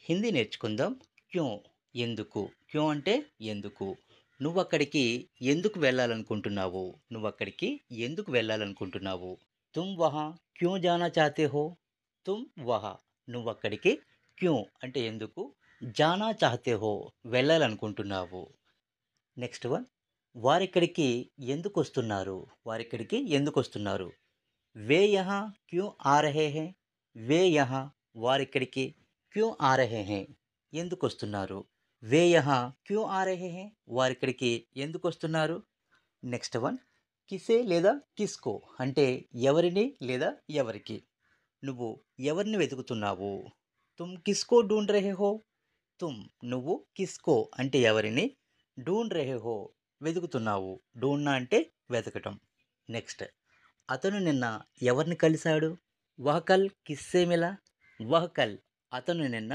హిందీ నేర్చుకుందాం. క్యూ ఎందుకు? క్యూ అంటే ఎందుకు? నువ్వక్కడికి ఎందుకు వెళ్ళాలనుకుంటున్నావు? నువ్వక్కడికి ఎందుకు వెళ్ళాలనుకుంటున్నావు? తుమ్ వహా క్యూ జానా చాతే హో? తుమ్ వహా నువ్వక్కడికి క్యూ అంటే ఎందుకు? జానా చాహతే హో వెళ్ళాలనుకుంటున్నావు. నెక్స్ట్ వన్ వారిక్కడికి ఎందుకొస్తున్నారు? వారిక్కడికి ఎందుకొస్తున్నారు? వే యహా క్యూ ఆ రహే హై? వే యహా వారిక్కడికి క్యూ ఆ రహే హై ఎందుకొస్తున్నారు? వే యహా క్యూ ఆ రహే హై వారిక్కడికి ఎందుకొస్తున్నారు? నెక్స్ట్ వన్ కిసే లేదా కిస్కో అంటే ఎవరిని లేదా ఎవరికి? నువ్వు ఎవరిని వెతుకుతున్నావు? తుమ్ కిస్కో ఢూంఢ్ రహే హో? తుమ్ నువ్వు కిస్కో అంటే ఎవరిని? ఢూంఢ్ రహే హో వెతుకుతున్నావు. ఢూంఢనా అంటే వెతకటం. నెక్స్ట్ అతను నిన్న ఎవరిని కలిసాడు? వహ్ కల్ కిస్సే మిలా? వహ్ కల్ అతను నిన్న